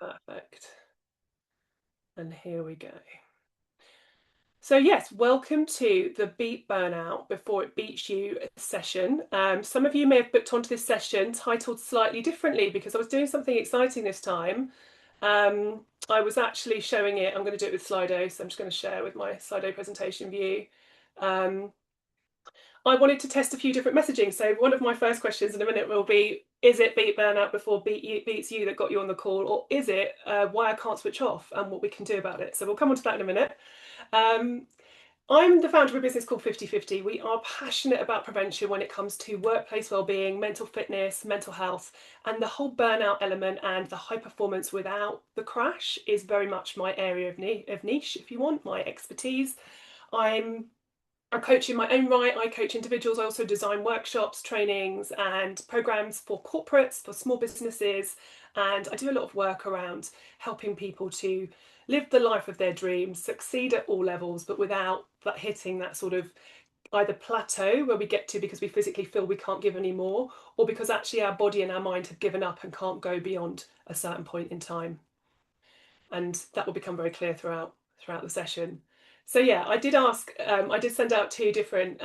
Perfect. And here we go. So yes, welcome to the Beat Burnout Before It Beats You session. Some of you may have booked onto this session titled slightly differently because I was doing something exciting this time. I was actually showing it. I'm going to do it with Slido, so I'm just going to share with my Slido presentation view. I wanted to test a few different messaging. So one of my first questions in a minute will be, is it Beat Burnout Before Beats You that got you on the call? Or is it why I can't switch off and what we can do about it? So we'll come on to that in a minute. Um, I'm the founder of a business called 50/50. We are passionate about prevention when it comes to workplace well-being, mental fitness, mental health, and the whole burnout element and the high performance without the crash is very much my area of niche, if you want, my expertise. I'm I coach in my own right. I coach individuals. I also design workshops, trainings, and programs for corporates, for small businesses. And I do a lot of work around helping people to live the life of their dreams, succeed at all levels, but without that hitting that sort of either plateau where we get to because we physically feel we can't give any more, or because actually our body and our mind have given up and can't go beyond a certain point in time. And that will become very clear throughout the session. So yeah, I did send out two different,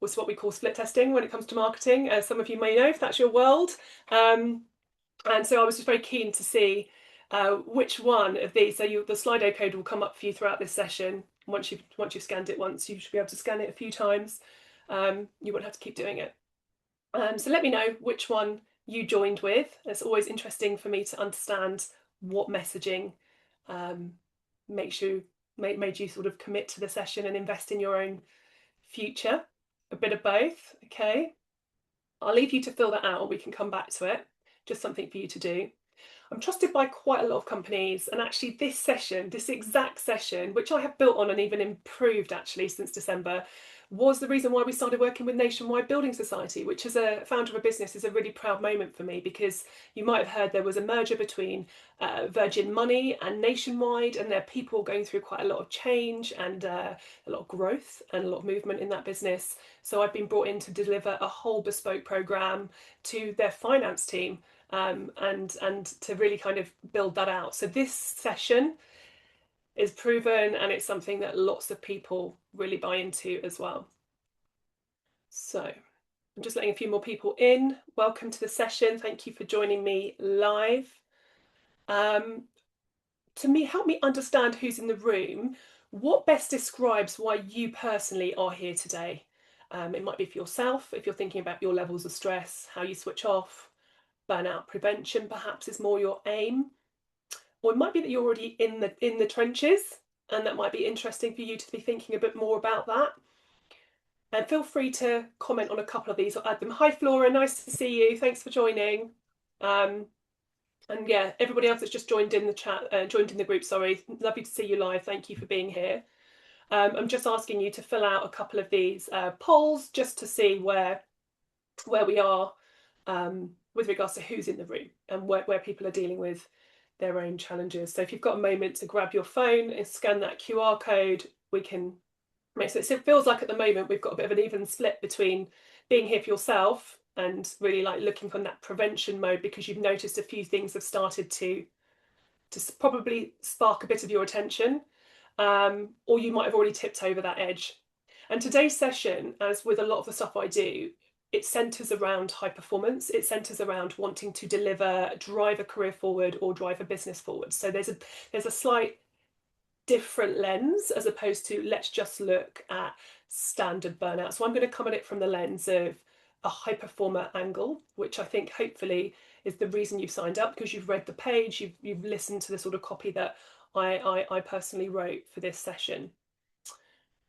was what we call split testing when it comes to marketing, as some of you may know if that's your world. And so I was just very keen to see which one of these. So the Slido code will come up for you throughout this session. Once you've scanned it once, you should be able to scan it a few times. You won't have to keep doing it. So let me know which one you joined with. It's always interesting for me to understand what messaging um, makes you made you sort of commit to the session and invest in your own future. A bit of both, okay? I'll leave you to fill that out, or we can come back to it. Just something for you to do. I'm trusted by quite a lot of companies, and actually this session, this exact session, which I have built on and even improved actually since December, was the reason why we started working with Nationwide Building Society, which as a founder of a business is a really proud moment for me, because you might have heard there was a merger between Virgin Money and Nationwide, and there are people going through quite a lot of change and a lot of growth and a lot of movement in that business. So I've been brought in to deliver a whole bespoke program to their finance team, and to really kind of build that out. So this session is proven, and it's something that lots of people really buy into as well. So I'm just letting a few more people in. Welcome to the session. Thank you for joining me live. To me, help me understand who's in the room. What best describes why you personally are here today? It might be for yourself, if you're thinking about your levels of stress, how you switch off. Burnout prevention perhaps is more your aim. Or it might be that you're already in the trenches, and that might be interesting for you to be thinking a bit more about that. And feel free to comment on a couple of these or add them. Hi Flora, nice to see you. Thanks for joining. Um, and yeah, everybody else that's just joined in the chat, joined in the group, sorry. Lovely to see you live. Thank you for being here. I'm just asking you to fill out a couple of these polls just to see where we are with regards to who's in the room and where people are dealing with their own challenges. So if you've got a moment to grab your phone and scan that QR code, we can make it. So it feels like at the moment we've got a bit of an even split between being here for yourself and really like looking from that prevention mode, because you've noticed a few things have started to probably spark a bit of your attention, or you might have already tipped over that edge. And today's session, as with a lot of the stuff I do, it centers around high performance. It centers around wanting to deliver, drive a career forward or drive a business forward. So there's a slight different lens as opposed to let's just look at standard burnout. So I'm going to come at it from the lens of a high performer angle, which I think hopefully is the reason you've signed up, because you've read the page, you've listened to the sort of copy that I personally wrote for this session.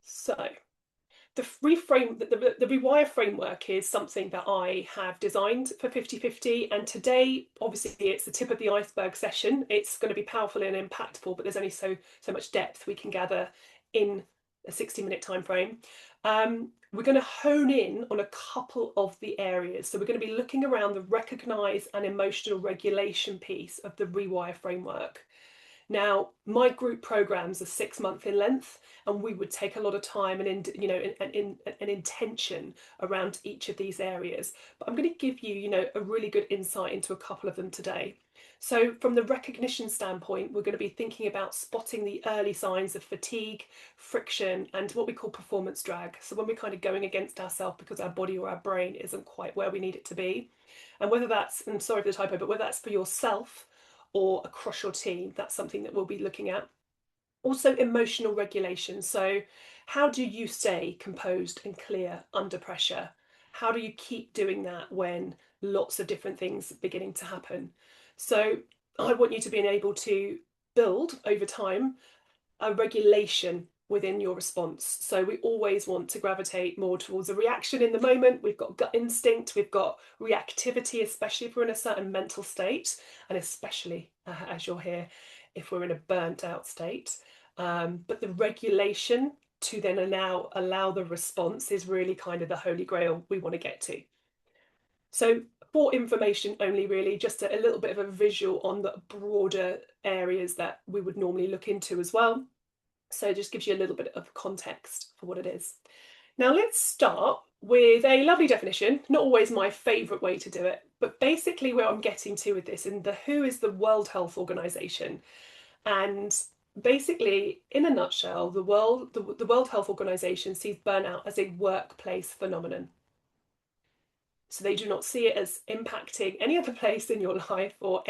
So the rewire framework is something that I have designed for 50/50, and today obviously it's the tip of the iceberg session. It's going to be powerful and impactful, but there's only so much depth we can gather in a 60-minute time frame. We're going to hone in on a couple of the areas. So we're going to be looking around the recognize and emotional regulation piece of the rewire framework. Now, my group programs are 6 months in length, and we would take a lot of time and an intention around each of these areas. But I'm going to give you, a really good insight into a couple of them today. So, from the recognition standpoint, we're going to be thinking about spotting the early signs of fatigue, friction, and what we call performance drag. So, when we're kind of going against ourselves because our body or our brain isn't quite where we need it to be. And whether that's, I'm sorry for the typo, but whether that's for yourself or across your team, that's something that we'll be looking at. Also, emotional regulation. So, how do you stay composed and clear under pressure? How do you keep doing that when lots of different things are beginning to happen? So, I want you to be able to build over time a regulation within your response. So we always want to gravitate more towards a reaction in the moment. We've got gut instinct, we've got reactivity, especially if we're in a certain mental state, and especially as you'll hear, if we're in a burnt out state. But the regulation to then now allow the response is really kind of the holy grail we want to get to. So for information only, really, just a little bit of a visual on the broader areas that we would normally look into as well. So it just gives you a little bit of context for what it is. Now let's start with a lovely definition, not always my favourite way to do it, but basically where I'm getting to with this, and the WHO is the World Health Organization. And basically, in a nutshell, the World Health Organization sees burnout as a workplace phenomenon. So they do not see it as impacting any other place in your life or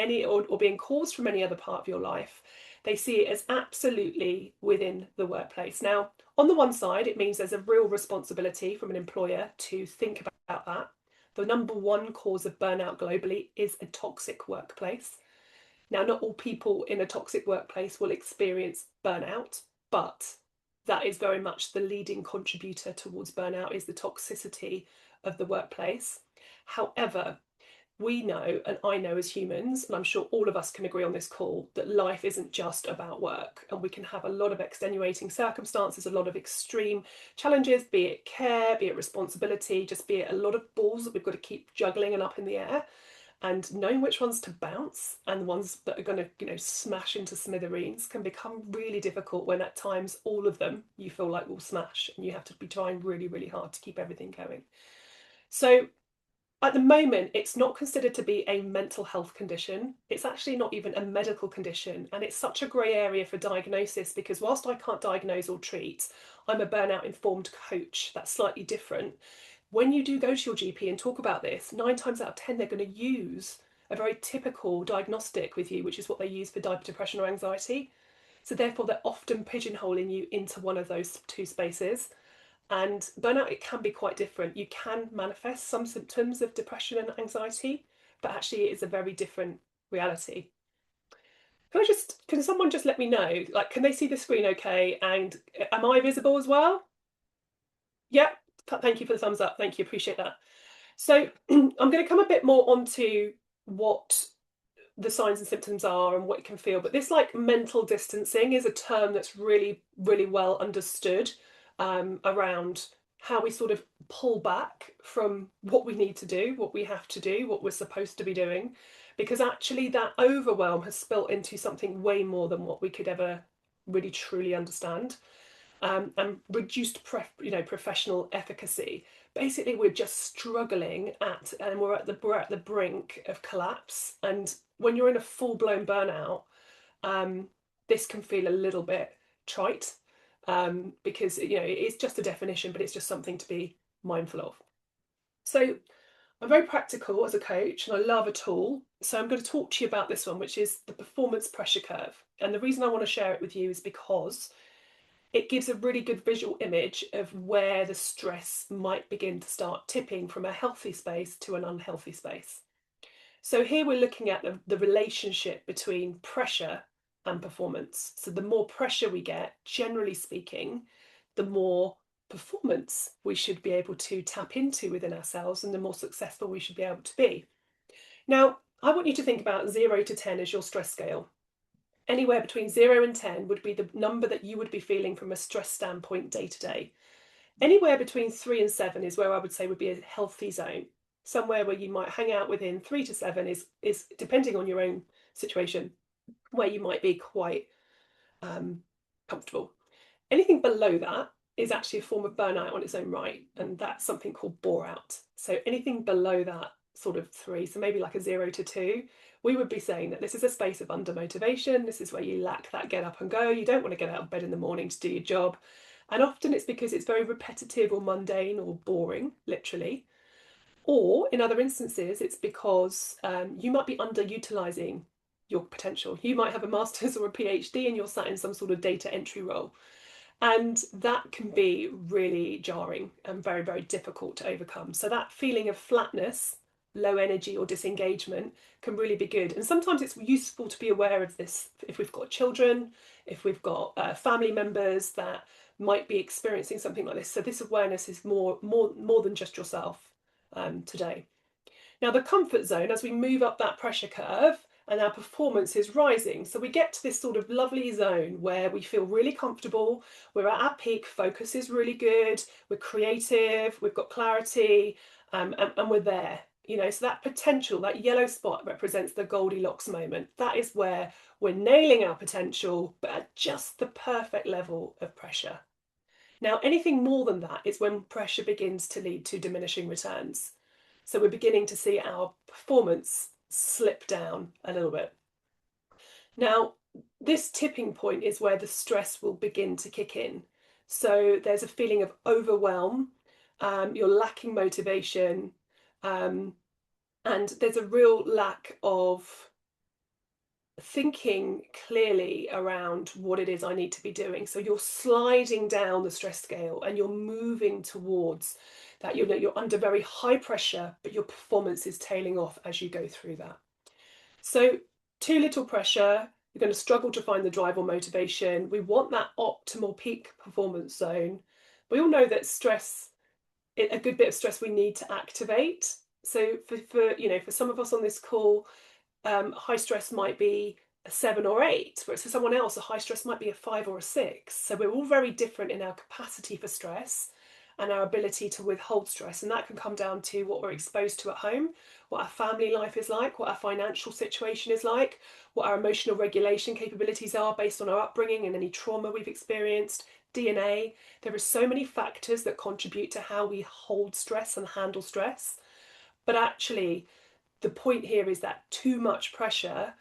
being caused from any other part of your life. They see it as absolutely within the workplace. Now, on the one side, it means there's a real responsibility from an employer to think about that. The number one cause of burnout globally is a toxic workplace. Now, not all people in a toxic workplace will experience burnout, but that is very much the leading contributor towards burnout, is the toxicity of the workplace. However, we know, and I know as humans, and I'm sure all of us can agree on this call, that life isn't just about work, and we can have a lot of extenuating circumstances, a lot of extreme challenges, be it care, be it responsibility, just be it a lot of balls that we've got to keep juggling and up in the air, and knowing which ones to bounce and the ones that are going to, smash into smithereens can become really difficult when at times all of them you feel like will smash, and you have to be trying really, really hard to keep everything going. So at the moment, it's not considered to be a mental health condition. It's actually not even a medical condition. And it's such a grey area for diagnosis, because whilst I can't diagnose or treat, I'm a burnout informed coach. That's slightly different. When you do go to your GP and talk about this, 9 times out of 10, they're going to use a very typical diagnostic with you, which is what they use for depression or anxiety. So therefore, they're often pigeonholing you into one of those two spaces. And burnout, it can be quite different. You can manifest some symptoms of depression and anxiety, but actually it is a very different reality. Can someone just let me know, like, can they see the screen okay? And am I visible as well? Yeah, thank you for the thumbs up. Thank you, appreciate that. So I'm going to come a bit more onto what the signs and symptoms are and what you can feel. But this, like, mental distancing is a term that's really, really well understood around how we sort of pull back from what we need to do, what we have to do, what we're supposed to be doing, because actually that overwhelm has spilt into something way more than what we could ever really truly understand. And reduced professional efficacy. Basically, we're just struggling and we're at the brink of collapse. And when you're in a full-blown burnout, this can feel a little bit trite, because it's just a definition, but it's just something to be mindful of. So I'm very practical as a coach, and I love a tool. So I'm going to talk to you about this one, which is the performance pressure curve. And the reason I want to share it with you is because it gives a really good visual image of where the stress might begin to start tipping from a healthy space to an unhealthy space. So here we're looking at the relationship between pressure and performance. So the more pressure we get, generally speaking, the more performance we should be able to tap into within ourselves, and the more successful we should be able to be. Now, I want you to think about 0 to 10 as your stress scale. Anywhere between 0 and 10 would be the number that you would be feeling from a stress standpoint day to day. Anywhere between 3 and 7 is where I would say would be a healthy zone. Somewhere where you might hang out within 3 to 7 is depending on your own situation, where you might be quite um, comfortable. Anything below that is actually a form of burnout on its own right, and that's something called bore out. So anything below that sort of three, so maybe like a 0 to 2, we would be saying that this is a space of under motivation. This is where you lack that get up and go. You don't want to get out of bed in the morning to do your job. And often it's because it's very repetitive or mundane or boring, literally. Or in other instances, it's because you might be underutilizing your potential. You might have a master's or a PhD and you're sat in some sort of data entry role. And that can be really jarring and very, very difficult to overcome. So that feeling of flatness, low energy or disengagement can really be good. And sometimes it's useful to be aware of this if we've got children, if we've got family members that might be experiencing something like this. So this awareness is more than just yourself today. Now, the comfort zone, as we move up that pressure curve and our performance is rising, so we get to this sort of lovely zone where we feel really comfortable, we're at our peak, focus is really good, we're creative, we've got clarity, and we're there. You know, so that potential, that yellow spot represents the Goldilocks moment. That is where we're nailing our potential, but at just the perfect level of pressure. Now, anything more than that is when pressure begins to lead to diminishing returns. So we're beginning to see our performance slip down a little bit. Now, this tipping point is where the stress will begin to kick in. So there's a feeling of overwhelm, you're lacking motivation, and there's a real lack of thinking clearly around what it is I need to be doing. So you're sliding down the stress scale and you're moving towards that. You're under very high pressure, but your performance is tailing off as you go through that. So too little pressure, you're going to struggle to find the drive or motivation. We want that optimal peak performance zone. We all know that stress, a good bit of stress we need to activate. So for some of us on this call, high stress might be a 7 or 8, whereas for someone else, a high stress might be a 5 or a 6. So we're all very different in our capacity for stress and our ability to withhold stress. And that can come down to what we're exposed to at home, what our family life is like, what our financial situation is like, what our emotional regulation capabilities are based on our upbringing and any trauma we've experienced, DNA. There are so many factors that contribute to how we hold stress and handle stress. But actually, the point here is that too much pressure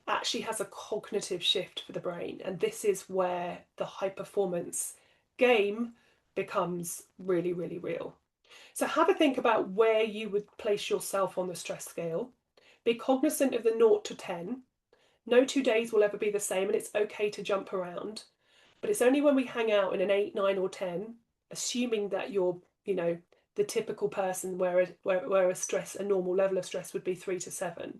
actually has a cognitive shift for the brain. And this is where the high performance game becomes really, really real. So have a think about where you would place yourself on the stress scale. Be cognizant of the 0 to 10. No 2 days will ever be the same, and it's okay to jump around. But it's only when we hang out in an 8, 9, or 10, assuming that you're, the typical person where a normal level of stress would be 3 to 7.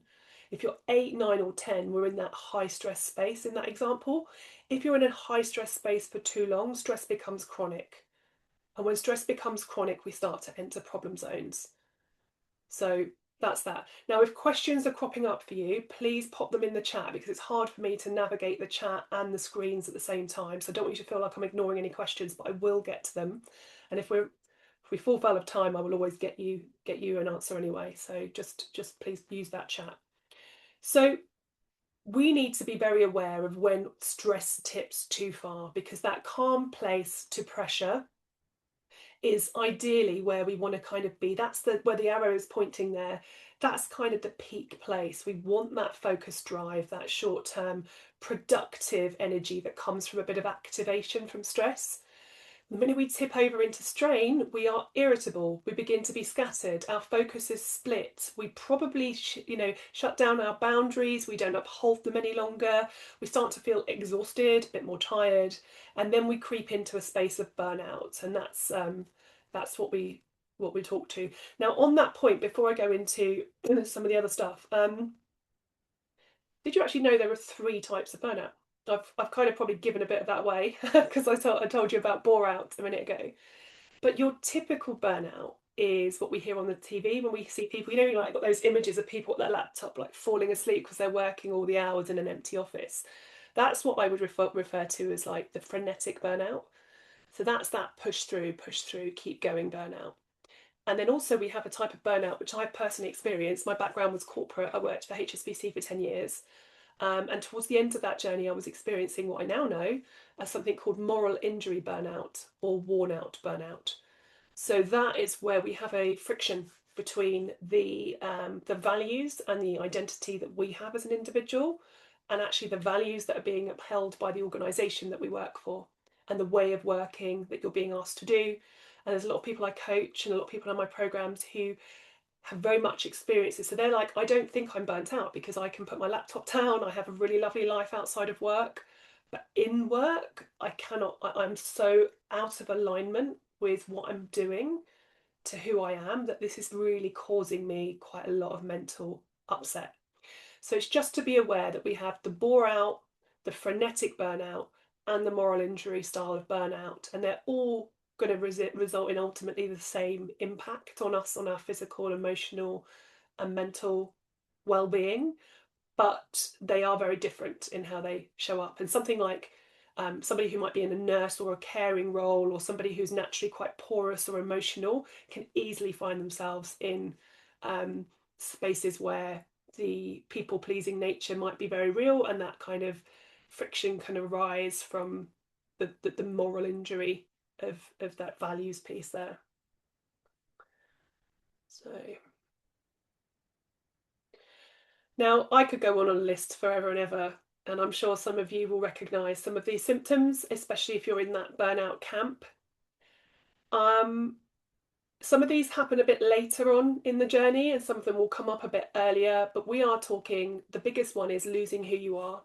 If you're 8, 9, or 10, we're in that high stress space in that example. If you're in a high stress space for too long, stress becomes chronic. And when stress becomes chronic, we start to enter problem zones. So that's that. Now, if questions are cropping up for you, please pop them in the chat, because it's hard for me to navigate the chat and the screens at the same time. So I don't want you to feel like I'm ignoring any questions, but I will get to them. And if we fall foul of time, I will always get you an answer anyway. So just please use that chat. So we need to be very aware of when stress tips too far, because that calm place to pressure is ideally where we want to kind of be. That's where the arrow is pointing there. That's kind of the peak place. We want that focused drive, that short-term productive energy that comes from a bit of activation from stress. The minute we tip over into strain, we are irritable. We begin to be scattered. Our focus is split. We probably, shut down our boundaries. We don't uphold them any longer. We start to feel exhausted, a bit more tired, and then we creep into a space of burnout. And that's what we talk to. Now, on that point, before I go into some of the other stuff, did you actually know there are 3 types of burnout? I've kind of probably given a bit of that away because I told you about bore out a minute ago. But your typical burnout is what we hear on the TV when we see people, like got those images of people at their laptop like falling asleep because they're working all the hours in an empty office. That's what I would refer to as like the frenetic burnout. So that's that push through, keep going burnout. And then also we have a type of burnout which I personally experienced. My background was corporate. I worked for HSBC for 10 years. And towards the end of that journey, I was experiencing what I now know as something called moral injury burnout or worn out burnout. So that is where we have a friction between the values and the identity that we have as an individual, and actually the values that are being upheld by the organisation that we work for, and the way of working that you're being asked to do. And there's a lot of people I coach and a lot of people in my programs who have very much experienced it. So they're like, I don't think I'm burnt out because I can put my laptop down. I have a really lovely life outside of work. But in work, I cannot, I'm so out of alignment with what I'm doing to who I am that this is really causing me quite a lot of mental upset. So it's just to be aware that we have the bore out, the frenetic burnout, and the moral injury style of burnout, and they're all going to result in ultimately the same impact on us, on our physical, emotional, and mental well-being, but they are very different in how they show up. And something like somebody who might be in a nurse or a caring role, or somebody who's naturally quite porous or emotional, can easily find themselves in spaces where the people pleasing nature might be very real, and that kind of friction can arise from the moral injury of that values piece there. So now I could go on a list forever and ever, and I'm sure some of you will recognise some of these symptoms, especially if you're in that burnout camp. Some of these happen a bit later on in the journey, and some of them will come up a bit earlier, but we are talking, the biggest one is losing who you are.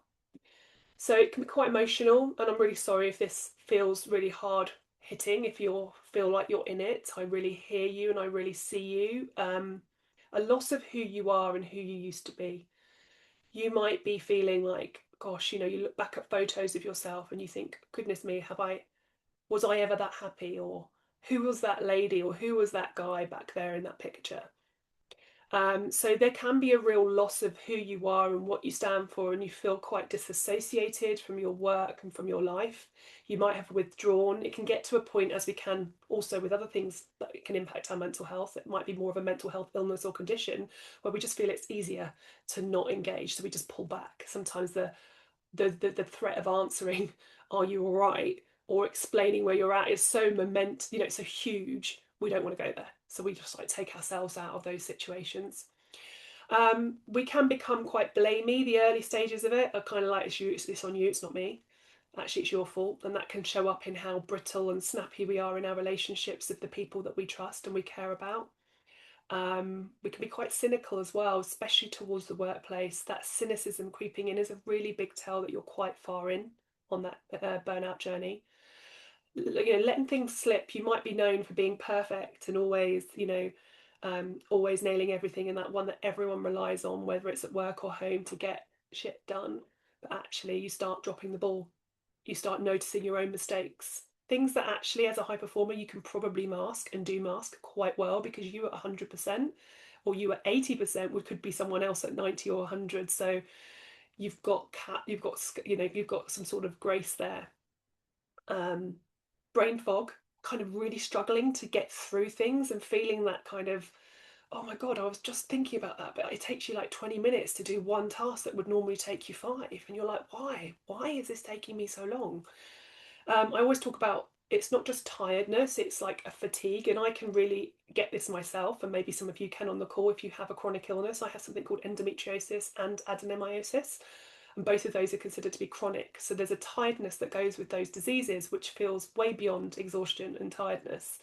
So it can be quite emotional, and I'm really sorry if this feels really hard hitting, if you feel like you're in it. I really hear you and I really see you. A loss of who you are and who you used to be. You might be feeling like, gosh, you look back at photos of yourself and you think, goodness me, was I ever that happy? Or who was that lady? Or who was that guy back there in that picture? So there can be a real loss of who you are and what you stand for, and you feel quite disassociated from your work and from your life. You might have withdrawn. It can get to a point, as we can also with other things that can impact our mental health. It might be more of a mental health illness or condition where we just feel it's easier to not engage, so we just pull back. Sometimes the threat of answering, "Are you all right?" or explaining where you're at is so it's so huge. We don't want to go there, so we just like take ourselves out of those situations. We can become quite blamey. The early stages of it are kind of like, it's this on you, it's not me. Actually, it's your fault, and that can show up in how brittle and snappy we are in our relationships with the people that we trust and we care about. We can be quite cynical as well, especially towards the workplace. That cynicism creeping in is a really big tell that you're quite far in on that burnout journey. Letting things slip. You might be known for being perfect and always, always nailing everything, and that one that everyone relies on, whether it's at work or home, to get shit done. But actually, you start dropping the ball. You start noticing your own mistakes. Things that actually, as a high performer, you can probably mask and do mask quite well, because you at 100% or you at 80% could be someone else at 90 or 100. So you've got some sort of grace there. Brain fog, kind of really struggling to get through things and feeling that kind of, oh my God, I was just thinking about that, but it takes you like 20 minutes to do one task that would normally take you 5. And you're like, why is this taking me so long? I always talk about, it's not just tiredness, it's like a fatigue. And I can really get this myself, and maybe some of you can on the call if you have a chronic illness. I have something called endometriosis and adenomyosis, and both of those are considered to be chronic. So there's a tiredness that goes with those diseases, which feels way beyond exhaustion and tiredness.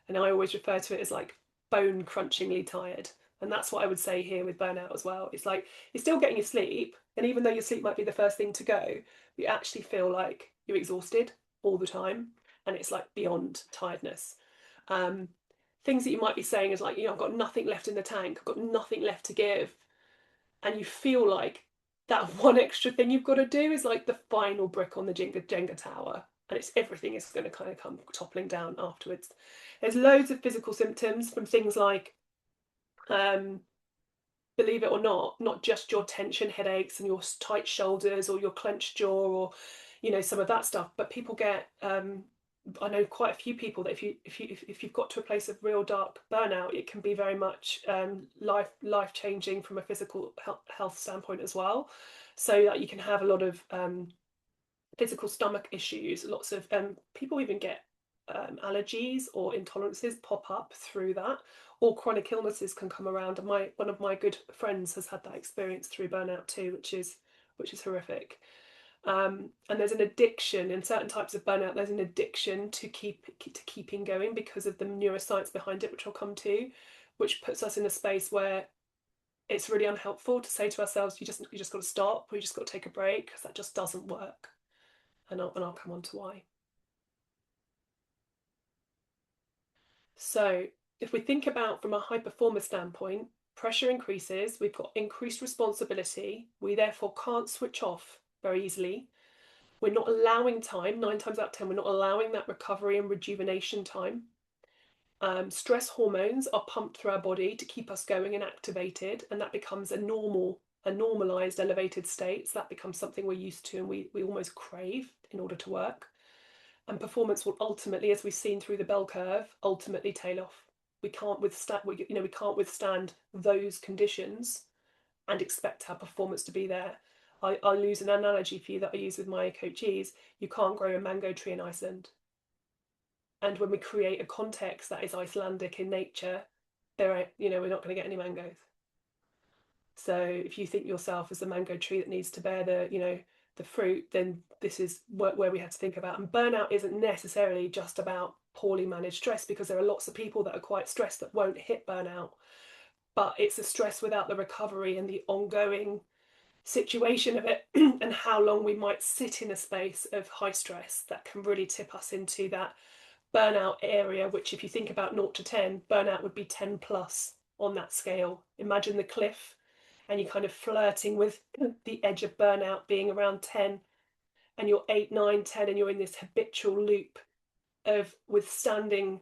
And I always refer to it as like bone crunchingly tired. And that's what I would say here with burnout as well. It's like you're still getting your sleep, and even though your sleep might be the first thing to go, you actually feel like you're exhausted all the time, and it's like beyond tiredness. Things that you might be saying is like, I've got nothing left in the tank, I've got nothing left to give, and you feel like that one extra thing you've got to do is like the final brick on the Jenga tower, and it's everything is going to kind of come toppling down afterwards. There's loads of physical symptoms from things like, believe it or not just your tension headaches and your tight shoulders or your clenched jaw or some of that stuff, but people get I know quite a few people that if you've got to a place of real dark burnout, it can be very much life changing from a physical health standpoint as well. So that you can have a lot of physical stomach issues. Lots of people even get allergies or intolerances pop up through that, or chronic illnesses can come around. And one of my good friends has had that experience through burnout too, which is horrific. And there's an addiction in certain types of burnout. There's an addiction to keeping going because of the neuroscience behind it, which I'll come to, which puts us in a space where it's really unhelpful to say to ourselves, you just got to stop, or you just got to take a break, because that just doesn't work. And I'll come on to why. So if we think about from a high performer standpoint, pressure increases, we've got increased responsibility, we therefore can't switch off very easily. We're not allowing time, 9 times out of 10, we're not allowing that recovery and rejuvenation time. Stress hormones are pumped through our body to keep us going and activated, and that becomes a normalized elevated state. So that becomes something we're used to and we almost crave in order to work. And performance will ultimately, as we've seen through the bell curve, ultimately tail off. We can't withstand those conditions and expect our performance to be there. I'll use an analogy for you that I use with my coachees. You can't grow a mango tree in Iceland. And when we create a context that is Icelandic in nature, we're not going to get any mangoes. So if you think yourself as a mango tree that needs to bear the fruit, then this is where we have to think about. And burnout isn't necessarily just about poorly managed stress, because there are lots of people that are quite stressed that won't hit burnout. But it's a stress without the recovery and the ongoing situation of it and how long we might sit in a space of high stress that can really tip us into that burnout area, which if you think about 0 to 10, burnout would be 10 plus on that scale. Imagine the cliff and you're kind of flirting with the edge of burnout being around 10, and you're 8, 9, 10, and you're in this habitual loop of withstanding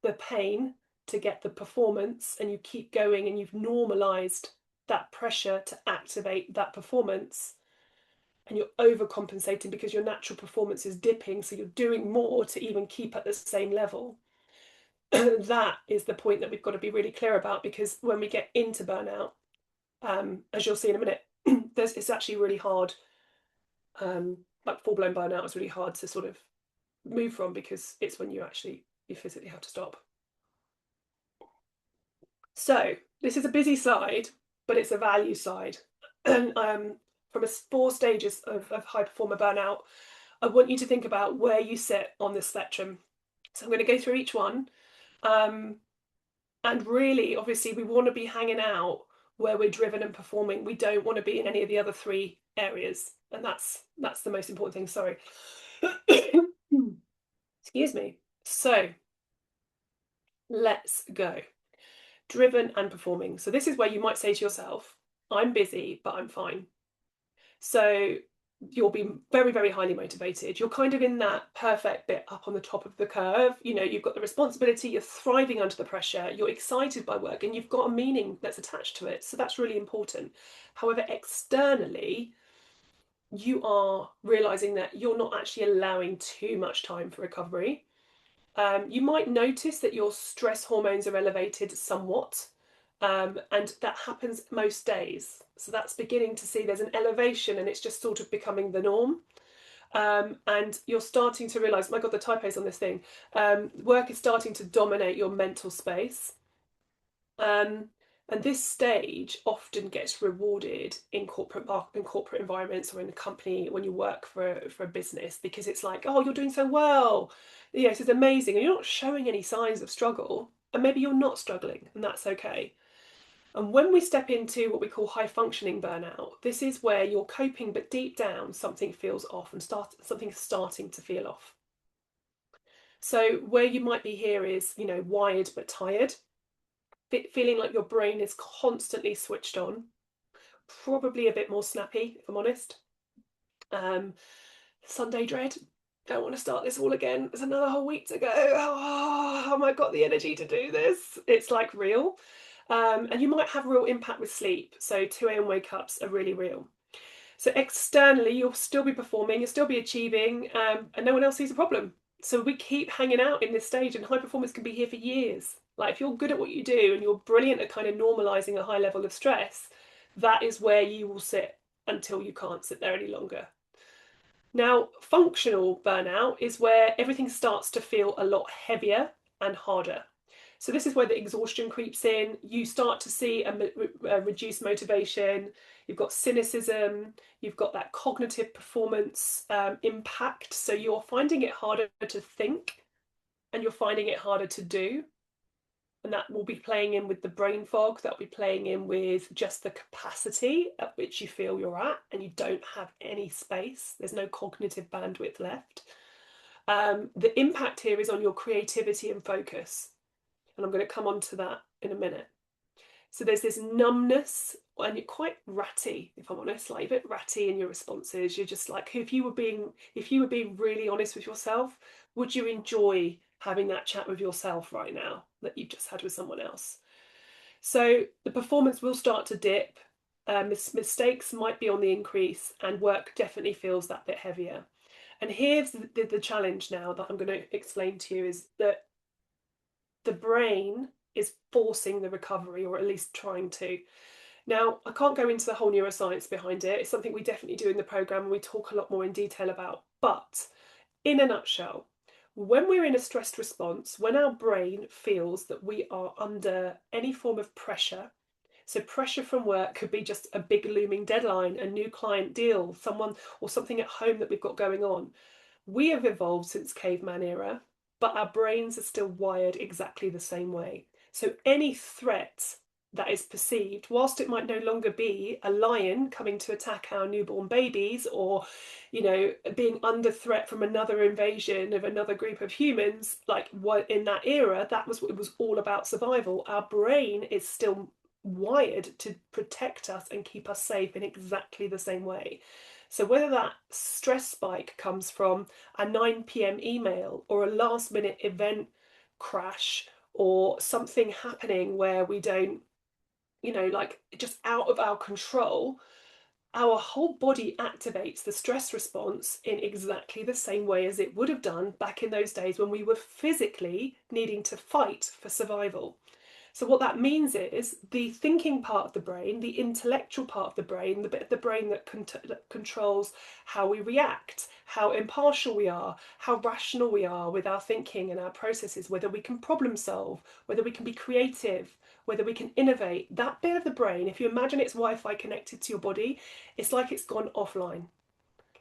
the pain to get the performance, and you keep going and you've normalized that pressure to activate that performance, and you're overcompensating because your natural performance is dipping, so you're doing more to even keep at the same level. That is the point that we've got to be really clear about, because when we get into burnout, as you'll see in a minute, it's actually really hard. Like full-blown burnout is really hard to sort of move from, because it's when you physically have to stop. So this is a busy slide, but it's a value slide. And from 4 stages of high performer burnout, I want you to think about where you sit on this spectrum. So I'm going to go through each one. And really, obviously, we want to be hanging out where we're driven and performing. We don't want to be in any of the other 3 areas. And that's the most important thing. Sorry. Excuse me. So let's go. Driven and performing. So this is where you might say to yourself, I'm busy, but I'm fine. So you'll be very, very highly motivated. You're kind of in that perfect bit up on the top of the curve. You've got the responsibility, you're thriving under the pressure, you're excited by work, and you've got a meaning that's attached to it. So that's really important. However, externally, you are realizing that you're not actually allowing too much time for recovery. You might notice that your stress hormones are elevated somewhat, and that happens most days. So that's beginning to see there's an elevation, and it's just sort of becoming the norm. And you're starting to realize, my God, the typos on this thing. Work is starting to dominate your mental space. And this stage often gets rewarded in corporate environments, or in a company when you work for a business, because it's like, oh, you're doing so well. Yes, it's amazing. And you're not showing any signs of struggle. And maybe you're not struggling, and that's okay. And when we step into what we call high functioning burnout, this is where you're coping, but deep down something feels off, and something's starting to feel off. So where you might be here is, wired but tired, feeling like your brain is constantly switched on, probably a bit more snappy, if I'm honest. Sunday dread. Don't want to start this all again. There's another whole week to go. Oh, have I got the energy to do this? It's like real. And you might have real impact with sleep. So 2 a.m. wake ups are really real. So externally, you'll still be performing, you'll still be achieving, and no one else sees a problem. So we keep hanging out in this stage, and high performance can be here for years. Like if you're good at what you do and you're brilliant at kind of normalizing a high level of stress, that is where you will sit until you can't sit there any longer. Now, functional burnout is where everything starts to feel a lot heavier and harder. So this is where the exhaustion creeps in. You start to see a reduced motivation. You've got cynicism. You've got that cognitive performance impact. So you're finding it harder to think, and you're finding it harder to do. And that will be playing in with the brain fog. That will be playing in with just the capacity at which you feel you're at, and you don't have any space. There's no cognitive bandwidth left. The impact here is on your creativity and focus. And I'm going to come on to that in a minute. So there's this numbness, and you're quite ratty, if I'm honest, like a bit ratty in your responses. You're just like, if you were being really honest with yourself, would you enjoy having that chat with yourself right now that you've just had with someone else? So the performance will start to dip. Mistakes might be on the increase, and work definitely feels that bit heavier. And here's the challenge now that I'm going to explain to you, is that the brain is forcing the recovery, or at least trying to. Now, I can't go into the whole neuroscience behind it. It's something we definitely do in the program, and we talk a lot more in detail about. But in a nutshell, when we're in a stressed response, when our brain feels that we are under any form of pressure, so pressure from work could be just a big looming deadline, a new client deal, someone or something at home that we've got going on. We have evolved since caveman era, but our brains are still wired exactly the same way. So any threat that is perceived, whilst it might no longer be a lion coming to attack our newborn babies, or, you know, being under threat from another invasion of another group of humans, like what in that era, that was what it was all about, survival. Our brain is still wired to protect us and keep us safe in exactly the same way. So whether that stress spike comes from a 9 p.m. email, or a last minute event crash, or something happening where we don't, you know, like just out of our control, our whole body activates the stress response in exactly the same way as it would have done back in those days when we were physically needing to fight for survival. So what that means is the thinking part of the brain, the intellectual part of the brain, the bit of the brain that controls how we react, how impartial we are, how rational we are with our thinking and our processes, whether we can problem solve, whether we can be creative, whether we can innovate. That bit of the brain, if you imagine it's Wi-Fi connected to your body, it's like it's gone offline.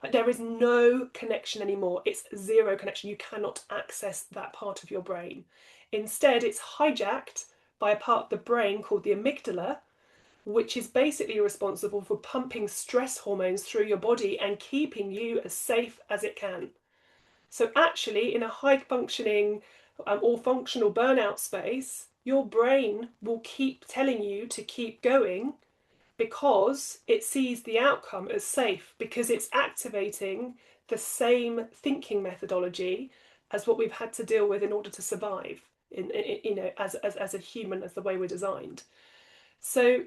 Like there is no connection anymore. It's zero connection. You cannot access that part of your brain. Instead, it's hijacked by a part of the brain called the amygdala, which is basically responsible for pumping stress hormones through your body and keeping you as safe as it can. So actually, in a high functioning or functional burnout space, your brain will keep telling you to keep going because it sees the outcome as safe, because it's activating the same thinking methodology as what we've had to deal with in order to survive, you know, as a human, as the way we're designed. So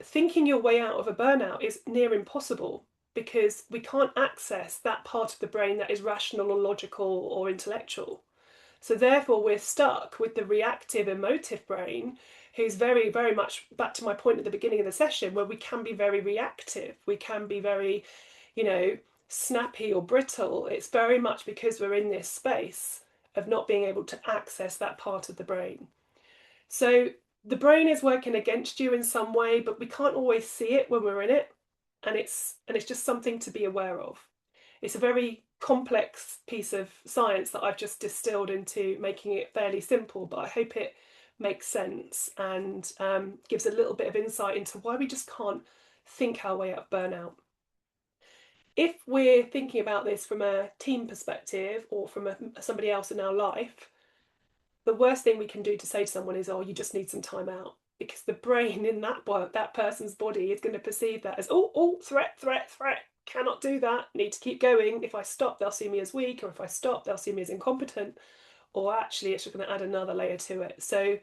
thinking your way out of a burnout is near impossible, because we can't access that part of the brain that is rational or logical or intellectual. So therefore, we're stuck with the reactive emotive brain, who's very, very much back to my point at the beginning of the session, where we can be very reactive. We can be very, you know, snappy or brittle. It's very much because we're in this space of not being able to access that part of the brain. So the brain is working against you in some way, but we can't always see it when we're in it. And it's just something to be aware of. It's a very complex piece of science that I've just distilled into making it fairly simple, but I hope it makes sense and gives a little bit of insight into why we just can't think our way out of burnout. If we're thinking about this from a team perspective, or from somebody else in our life, the worst thing we can do to say to someone is, oh, you just need some time out, because the brain in that person's body is going to perceive that as, threat, cannot do that, need to keep going. If I stop, they'll see me as weak, or if I stop, they'll see me as incompetent, or actually it's just going to add another layer to it. So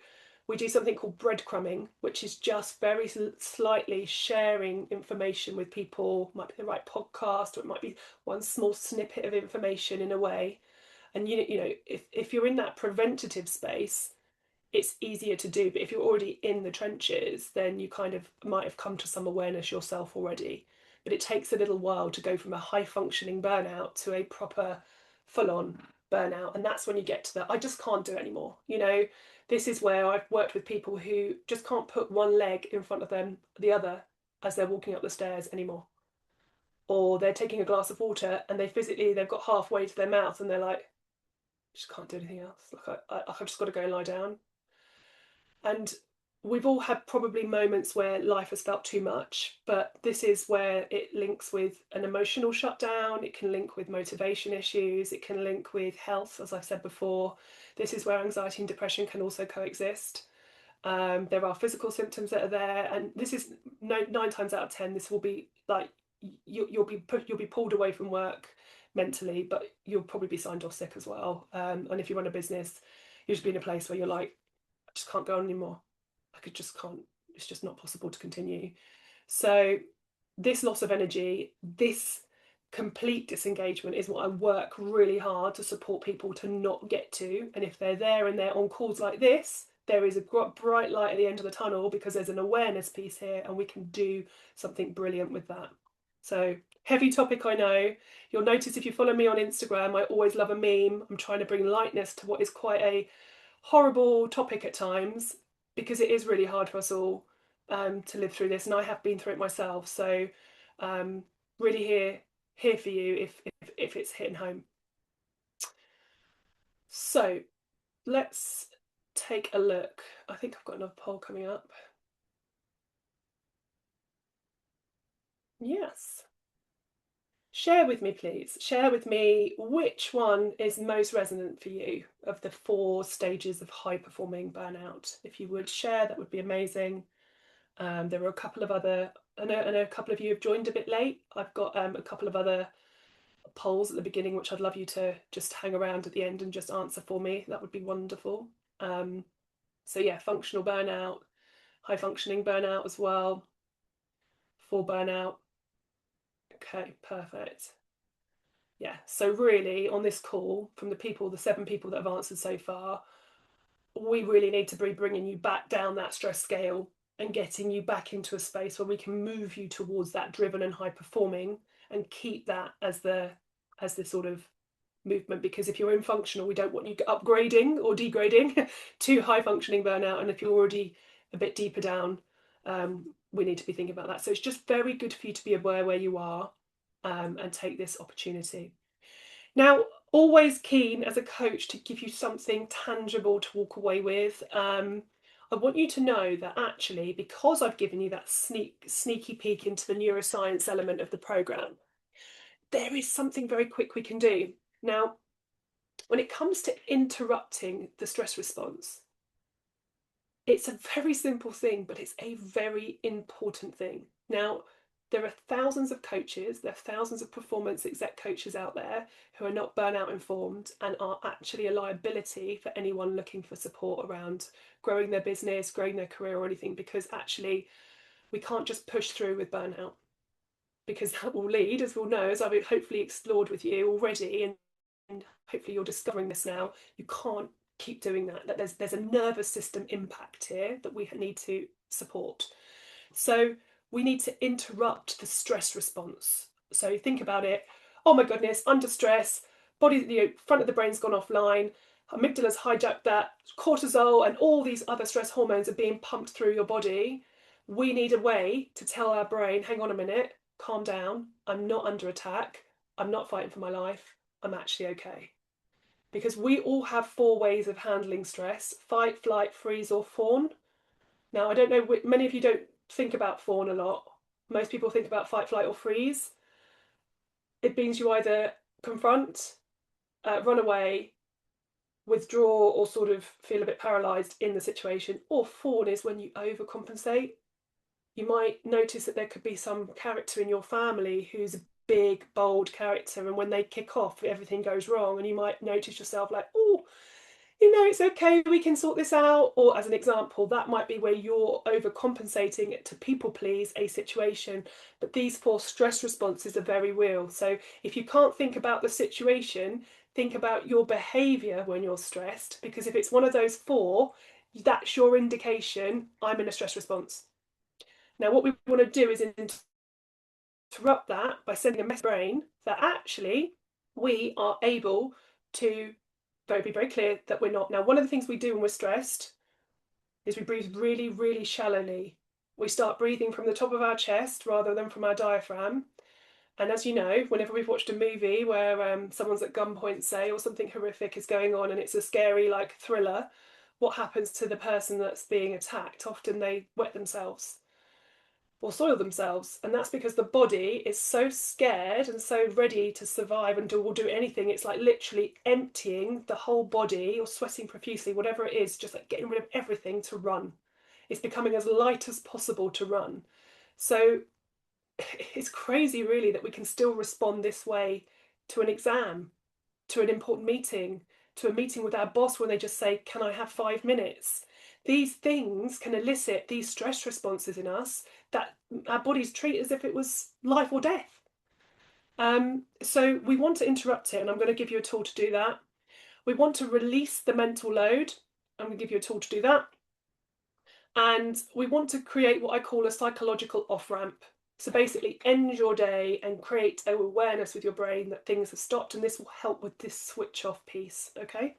we do something called breadcrumbing, which is just very slightly sharing information with people. It might be the right podcast, or it might be one small snippet of information in a way. And if you're in that preventative space, it's easier to do. But if you're already in the trenches, then you kind of might have come to some awareness yourself already. But it takes a little while to go from a high functioning burnout to a proper full on burnout. And that's when you get to that, I just can't do it anymore. This is where I've worked with people who just can't put one leg in front of the other as they're walking up the stairs anymore. Or they're taking a glass of water and they've got halfway to their mouth and they're like, I just can't do anything else. Like I've just got to go and lie down. And we've all had probably moments where life has felt too much, but this is where it links with an emotional shutdown. It can link with motivation issues. It can link with health, as I've said before. This is where anxiety and depression can also coexist. There are physical symptoms that are there, and this is 9 times out of 10. This will be like you'll be pulled away from work mentally, but you'll probably be signed off sick as well. And if you run a business, you'll just be in a place where you're like, I just can't go on anymore. I just can't. It's just not possible to continue. So this loss of energy, this complete disengagement is what I work really hard to support people to not get to. And if they're there and they're on calls like this, there is a bright light at the end of the tunnel because there's an awareness piece here and we can do something brilliant with that. So heavy topic, I know. You'll notice if you follow me on Instagram, I always love a meme. I'm trying to bring lightness to what is quite a horrible topic at times, because it is really hard for us all to live through this, and I have been through it myself. So really here for you if it's hitting home. So let's take a look. I think I've got another poll coming up. Yes. Share with me, please. Share with me which one is most resonant for you of the 4 stages of high performing burnout. If you would share, that would be amazing. There are a couple of other, I know a couple of you have joined a bit late. I've got a couple of other polls at the beginning, which I'd love you to just hang around at the end and just answer for me. That would be wonderful. So yeah, functional burnout, high functioning burnout as well, full burnout. Okay, perfect. Yeah, so really on this call, from the 7 people that have answered so far, we really need to be bringing you back down that stress scale and getting you back into a space where we can move you towards that driven and high performing and keep that as the sort of movement. Because if you're in functional, we don't want you upgrading or degrading to high functioning burnout. And if you're already a bit deeper down, we need to be thinking about that. So it's just very good for you to be aware where you are and take this opportunity. Now, always keen as a coach to give you something tangible to walk away with. I want you to know that actually, because I've given you that sneaky peek into the neuroscience element of the program, there is something very quick we can do. Now, when it comes to interrupting the stress response, it's a very simple thing, but it's a very important thing. Now, there are thousands of coaches, there are thousands of performance exec coaches out there who are not burnout informed and are actually a liability for anyone looking for support around growing their business, growing their career or anything, because actually we can't just push through with burnout, because that will lead, as we'll know, as I've hopefully explored with you already, and hopefully you're discovering this now, you can't keep doing that there's a nervous system impact here that we need to support. So we need to interrupt the stress response. So think about it. Oh my goodness, under stress, body, front of the brain's gone offline, amygdala's hijacked that, cortisol and all these other stress hormones are being pumped through your body. We need a way to tell our brain, hang on a minute, calm down, I'm not under attack, I'm not fighting for my life, I'm actually okay. Because we all have 4 ways of handling stress: fight, flight, freeze, or fawn. Now, I don't know, many of you don't think about fawn a lot. Most people think about fight, flight, or freeze. It means you either confront, run away, withdraw, or sort of feel a bit paralyzed in the situation. Or fawn is when you overcompensate. You might notice that there could be some character in your family who's a big, bold character, and when they kick off, everything goes wrong, and you might notice yourself like, oh, it's okay, we can sort this out. Or as an example, that might be where you're overcompensating to people please a situation. But these 4 stress responses are very real. So if you can't think about the situation, think about your behavior when you're stressed, because if it's one of those four, that's your indication I'm in a stress response. Now, what we want to do is interrupt that by sending a message to the brain that actually we are able to be very clear that we're not. Now, one of the things we do when we're stressed is we breathe really, really shallowly. We start breathing from the top of our chest rather than from our diaphragm. And as you know, whenever we've watched a movie where someone's at gunpoint, say, or something horrific is going on and it's a scary, like, thriller, what happens to the person that's being attacked? Often they wet themselves or soil themselves. And that's because the body is so scared and so ready to survive and will do anything. It's like literally emptying the whole body or sweating profusely, whatever it is, just like getting rid of everything to run. It's becoming as light as possible to run. So it's crazy, really, that we can still respond this way to an exam, to an important meeting, to a meeting with our boss when they just say, "Can I have 5 minutes?" These things can elicit these stress responses in us that our bodies treat as if it was life or death. So we want to interrupt it, and I'm going to give you a tool to do that. We want to release the mental load. I'm going to give you a tool to do that. And we want to create what I call a psychological off-ramp. So basically end your day and create an awareness with your brain that things have stopped, and this will help with this switch off piece, okay?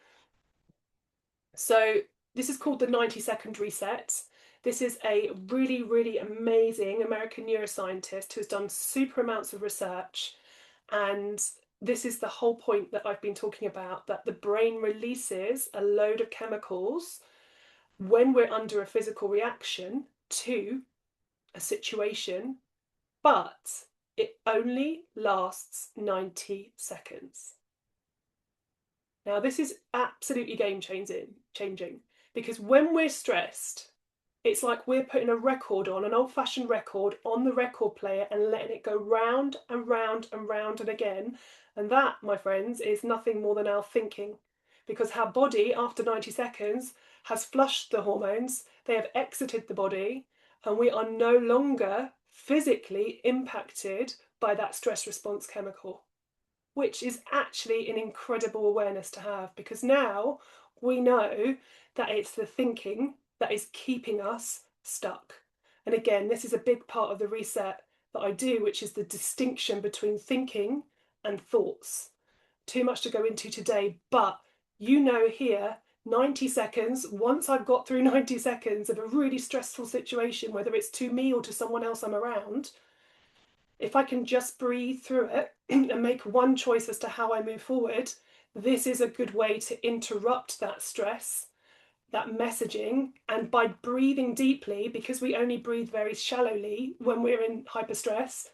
So this is called the 90-second reset. This is a really, really amazing American neuroscientist who's done super amounts of research, and this is the whole point that I've been talking about, that the brain releases a load of chemicals when we're under a physical reaction to a situation, but it only lasts 90 seconds. Now, this is absolutely game changing, because when we're stressed, it's like we're putting a record on, an old-fashioned record, on the record player and letting it go round and round and round and again. And that, my friends, is nothing more than our thinking, because our body, after 90 seconds, has flushed the hormones, they have exited the body, and we are no longer physically impacted by that stress response chemical, which is actually an incredible awareness to have, because now we know that it's the thinking that is keeping us stuck. And again, this is a big part of the reset that I do, which is the distinction between thinking and thoughts. Too much to go into today, but you know here, 90 seconds, once I've got through 90 seconds of a really stressful situation, whether it's to me or to someone else I'm around, if I can just breathe through it and make one choice as to how I move forward, this is a good way to interrupt that stress, that messaging. And by breathing deeply, because we only breathe very shallowly when we're in hyper stress,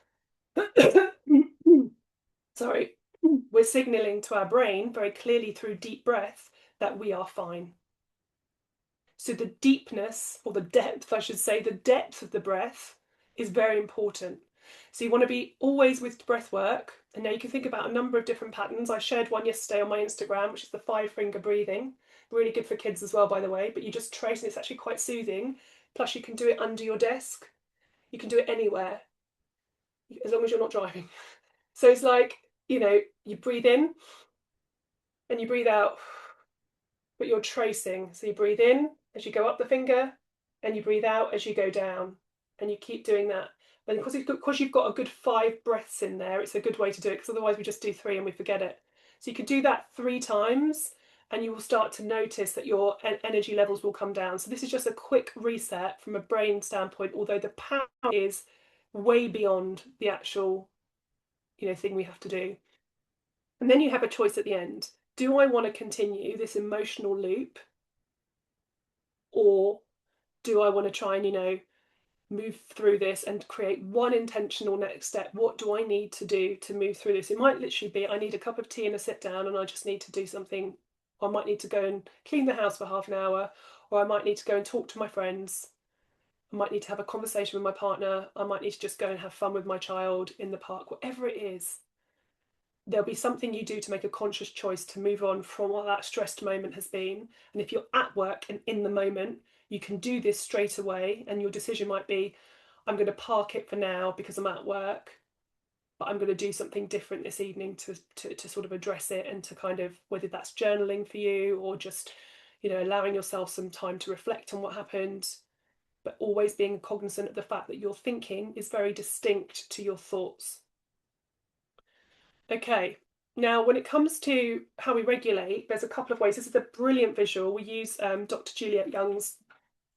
sorry, we're signaling to our brain very clearly through deep breath that we are fine. So the deepness, or the depth, I should say, the depth of the breath is very important. So you want to be always with breath work. And now you can think about a number of different patterns. I shared one yesterday on my Instagram, which is the 5-finger breathing. Really good for kids as well, by the way. But you just trace, and it's actually quite soothing. Plus, you can do it under your desk. You can do it anywhere, as long as you're not driving. So it's like, you breathe in and you breathe out, but you're tracing. So you breathe in as you go up the finger, and you breathe out as you go down, and you keep doing that. And because you've got a good 5 breaths in there, it's a good way to do it, because otherwise we just do 3 and we forget it. So you could do that 3 times, and you will start to notice that your energy levels will come down. So this is just a quick reset from a brain standpoint, although the power is way beyond the actual thing we have to do. And then you have a choice at the end. Do I want to continue this emotional loop, or do I want to try and move through this and create one intentional next step? What do I need to do to move through this? It might literally be, I need a cup of tea and a sit down, and I just need to do something. I might need to go and clean the house for half an hour, or I might need to go and talk to my friends. I might need to have a conversation with my partner. I might need to just go and have fun with my child in the park. Whatever it is, there'll be something you do to make a conscious choice to move on from what that stressed moment has been. And if you're at work and in the moment, you can do this straight away, and your decision might be, I'm going to park it for now because I'm at work. but I'm going to do something different this evening to sort of address it, and to kind of, whether that's journaling for you or just, allowing yourself some time to reflect on what happened, but always being cognizant of the fact that your thinking is very distinct to your thoughts. Okay, now when it comes to how we regulate, there's a couple of ways. This is a brilliant visual. We use Dr. Juliet Young's,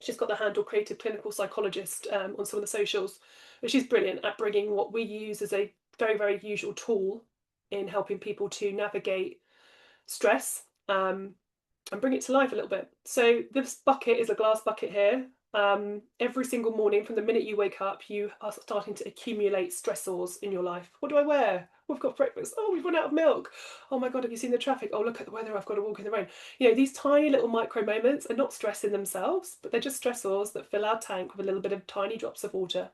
she's got the handle creative clinical psychologist on some of the socials, but she's brilliant at bringing what we use as a very, very usual tool in helping people to navigate stress, and bring it to life a little bit. So this bucket is a glass bucket here. Every single morning, from the minute you wake up, you are starting to accumulate stressors in your life. What do I wear? We've got breakfast. Oh, we've run out of milk. Oh my God, have you seen the traffic? Oh, look at the weather. I've got to walk in the rain. These tiny little micro moments are not stress in themselves, but they're just stressors that fill our tank with a little bit of tiny drops of water.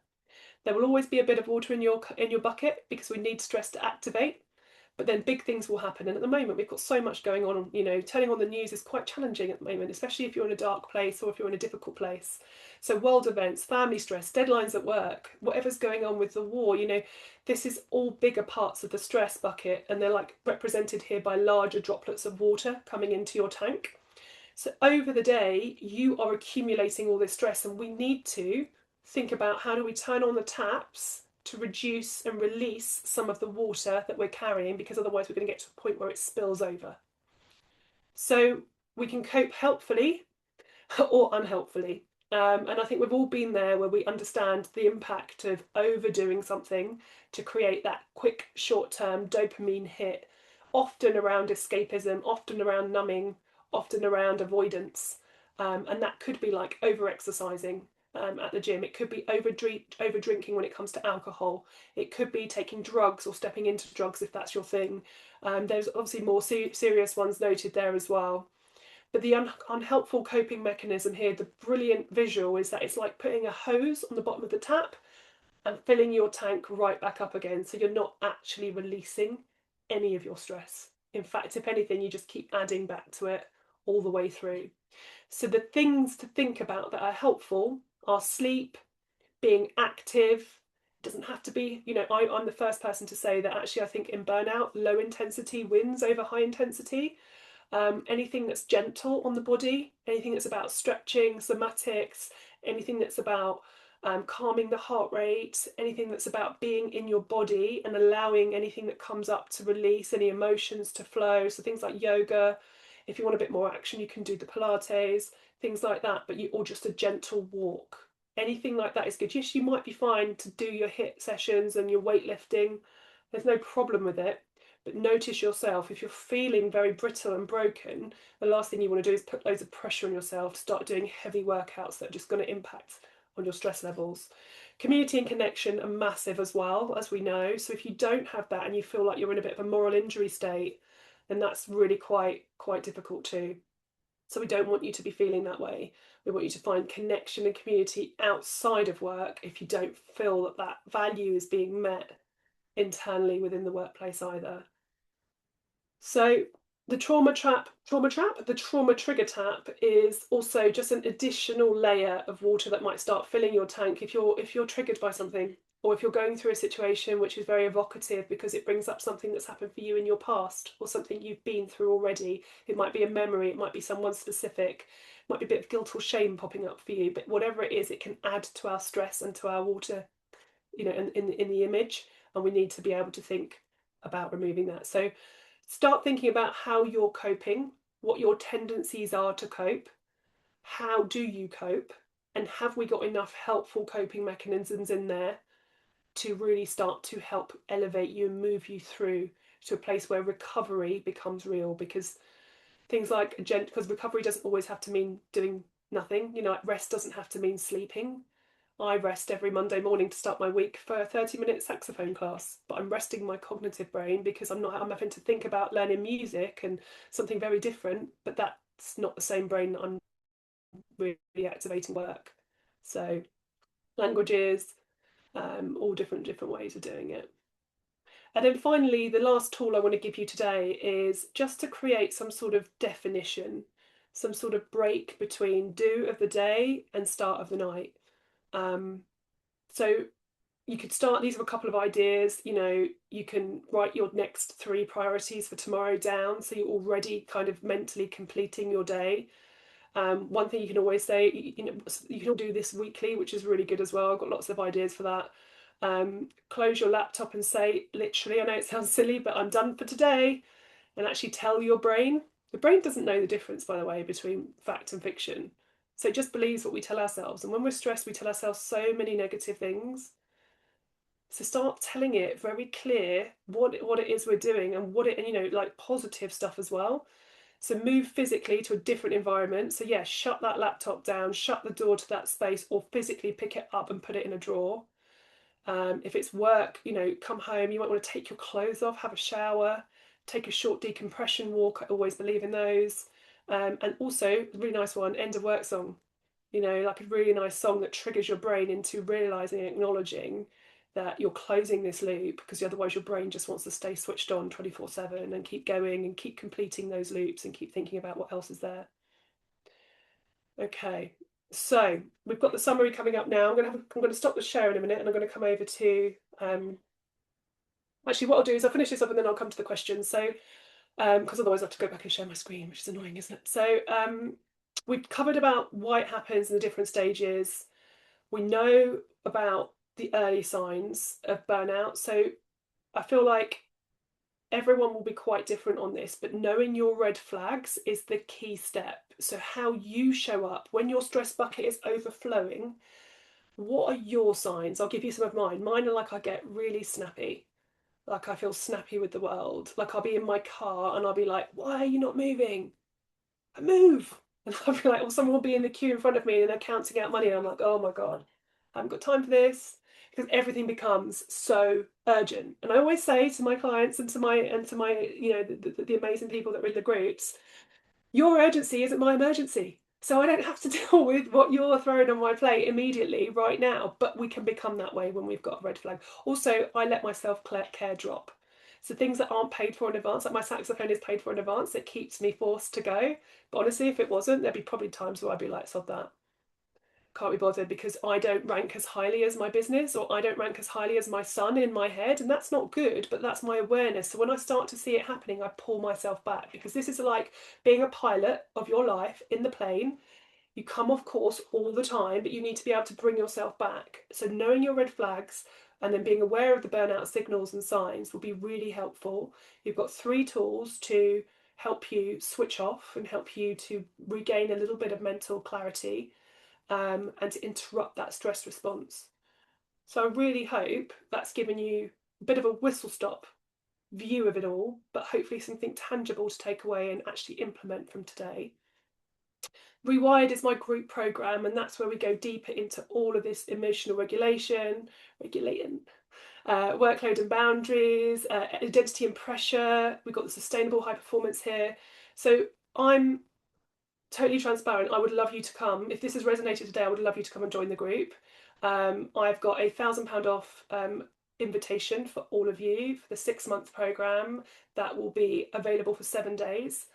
There will always be a bit of water in your bucket because we need stress to activate. But then big things will happen. And at the moment, we've got so much going on. Turning on the news is quite challenging at the moment, especially if you're in a dark place or if you're in a difficult place. So world events, family stress, deadlines at work, whatever's going on with the war, this is all bigger parts of the stress bucket. And they're like represented here by larger droplets of water coming into your tank. So over the day, you are accumulating all this stress, and we need to think about how do we turn on the taps to reduce and release some of the water that we're carrying, because otherwise we're going to get to a point where it spills over. So we can cope helpfully or unhelpfully. And I think we've all been there, where we understand the impact of overdoing something to create that quick short-term dopamine hit, often around escapism, often around numbing, often around avoidance. And that could be like over-exercising at the gym. It could be over drinking when it comes to alcohol. It could be taking drugs or stepping into drugs if that's your thing. There's obviously more serious ones noted there as well. But the unhelpful coping mechanism here, the brilliant visual, is that it's like putting a hose on the bottom of the tap and filling your tank right back up again. So you're not actually releasing any of your stress. In fact, if anything, you just keep adding back to it all the way through. So the things to think about that are helpful are sleep, being active. It doesn't have to be, I'm the first person to say that actually I think in burnout, low intensity wins over high intensity. Anything that's gentle on the body, anything that's about stretching, somatics, anything that's about calming the heart rate, anything that's about being in your body and allowing anything that comes up to release, any emotions to flow. So things like yoga. If you want a bit more action, you can do the Pilates, things like that, or just a gentle walk. Anything like that is good. Yes, you might be fine to do your HIIT sessions and your weightlifting. There's no problem with it. But notice yourself. If you're feeling very brittle and broken, the last thing you want to do is put loads of pressure on yourself to start doing heavy workouts that are just going to impact on your stress levels. Community and connection are massive as well, as we know. So if you don't have that and you feel like you're in a bit of a moral injury state, then that's really quite difficult too. So we don't want you to be feeling that way. We want you to find connection and community outside of work if you don't feel that that value is being met internally within the workplace either. So the trauma trigger tap is also just an additional layer of water that might start filling your tank if you're triggered by something, or if you're going through a situation which is very evocative because it brings up something that's happened for you in your past, or something you've been through already. It might be a memory, it might be someone specific, it might be a bit of guilt or shame popping up for you, but whatever it is, it can add to our stress and to our water, in the image, and we need to be able to think about removing that. So start thinking about how you're coping, what your tendencies are to cope, how do you cope, and have we got enough helpful coping mechanisms in there to really start to help elevate you and move you through to a place where recovery becomes real. Because things like, because recovery doesn't always have to mean doing nothing, rest doesn't have to mean sleeping. I rest every Monday morning to start my week for a 30-minute saxophone class, but I'm resting my cognitive brain because I'm having to think about learning music and something very different, but that's not the same brain that I'm really activating work. So languages, all different ways of doing it. And then finally, the last tool I want to give you today is just to create some sort of definition, some sort of break between do of the day and start of the night. So you could start, these are a couple of ideas. You can write your next 3 priorities for tomorrow down, so you're already kind of mentally completing your day. One thing you can always say, you can do this weekly, which is really good as well. I've got lots of ideas for that. Close your laptop and say, literally, I know it sounds silly, but I'm done for today. And actually tell your brain. The brain doesn't know the difference, by the way, between fact and fiction. So it just believes what we tell ourselves. And when we're stressed, we tell ourselves so many negative things. So start telling it very clear what it is we're doing, and like positive stuff as well. So move physically to a different environment. So yeah, shut that laptop down, shut the door to that space, or physically pick it up and put it in a drawer. If it's work, come home, you might want to take your clothes off, have a shower, take a short decompression walk. I always believe in those. And also, a really nice one, end of work song. Like a really nice song that triggers your brain into realizing and acknowledging that you're closing this loop, because otherwise your brain just wants to stay switched on 24/7 and keep going and keep completing those loops and keep thinking about what else is there. Okay, so we've got the summary coming up now. I'm going to stop the share in a minute, and I'm going to come over to actually what I'll do is I'll finish this up and then I'll come to the questions. So because otherwise I have to go back and share my screen, which is annoying, isn't it? So we've covered about why it happens in the different stages. We know about the early signs of burnout. So I feel like everyone will be quite different on this, but knowing your red flags is the key step. So how you show up when your stress bucket is overflowing, what are your signs? I'll give you some of mine. Mine are like, I get really snappy. Like I feel snappy with the world. Like I'll be in my car and I'll be like, why are you not moving? I move. And I'll be like, well, someone will be in the queue in front of me and they're counting out money. And I'm like, oh my God, I haven't got time for this. Because everything becomes so urgent. And I always say to my clients and to my the amazing people that are in the groups, your urgency isn't my emergency. So I don't have to deal with what you're throwing on my plate immediately right now. But we can become that way when we've got a red flag. Also, I let my self-care drop. So things that aren't paid for in advance, like my saxophone is paid for in advance, it keeps me forced to go. But honestly, if it wasn't, there'd be probably times where I'd be like, sod that. Can't be bothered, because I don't rank as highly as my business, or I don't rank as highly as my son in my head. And that's not good, but that's my awareness. So when I start to see it happening, I pull myself back, because this is like being a pilot of your life in the plane. You come off course all the time, but you need to be able to bring yourself back. So knowing your red flags and then being aware of the burnout signals and signs will be really helpful. You've got 3 tools to help you switch off and help you to regain a little bit of mental clarity, and to interrupt that stress response. So I really hope that's given you a bit of a whistle stop view of it all, but hopefully something tangible to take away and actually implement from today. Rewired is my group program, and that's where we go deeper into all of this emotional regulating workload and boundaries, identity and pressure. We've got the sustainable high performance here. So I'm totally transparent. I would love you to come. If this has resonated today, I would love you to come and join the group. I've got a £1,000 off invitation for all of you for the 6-month program that will be available for 7 days.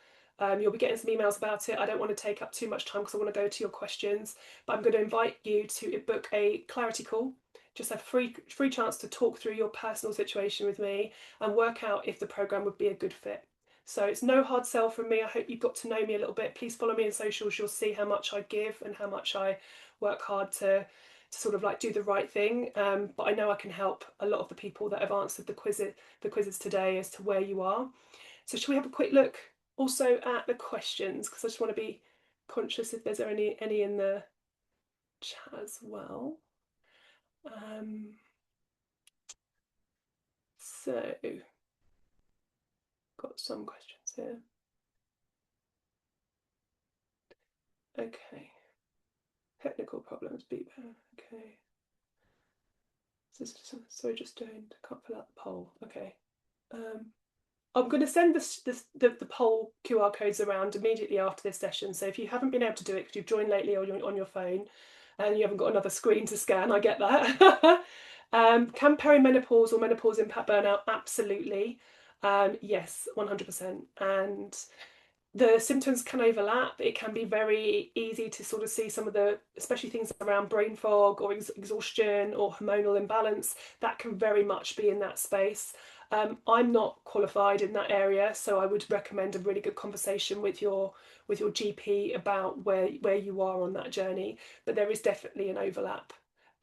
You'll be getting some emails about it. I don't want to take up too much time because I want to go to your questions, but I'm going to invite you to book a clarity call. Just a free chance to talk through your personal situation with me and work out if the program would be a good fit. So it's no hard sell from me. I hope you've got to know me a little bit. Please follow me on socials. You'll see how much I give and how much I work hard to sort of like do the right thing. But I know I can help a lot of the people that have answered the quizzes today as to where you are. So should we have a quick look also at the questions? Because I just want to be conscious if there's any in the chat as well. So got some questions here. Okay. Technical problems, beep. Okay. So just don't, can't fill out the poll. Okay. I'm going to send the poll QR codes around immediately after this session. So if you haven't been able to do it because you've joined lately or you're on your phone and you haven't got another screen to scan, I get that. Can perimenopause or menopause impact burnout? Absolutely. Yes, 100%. And the symptoms can overlap. It can be very easy to sort of see some of the, especially things around brain fog or exhaustion or hormonal imbalance, that can very much be in that space. I'm not qualified in that area, so I would recommend a really good conversation with your GP about where you are on that journey. But there is definitely an overlap.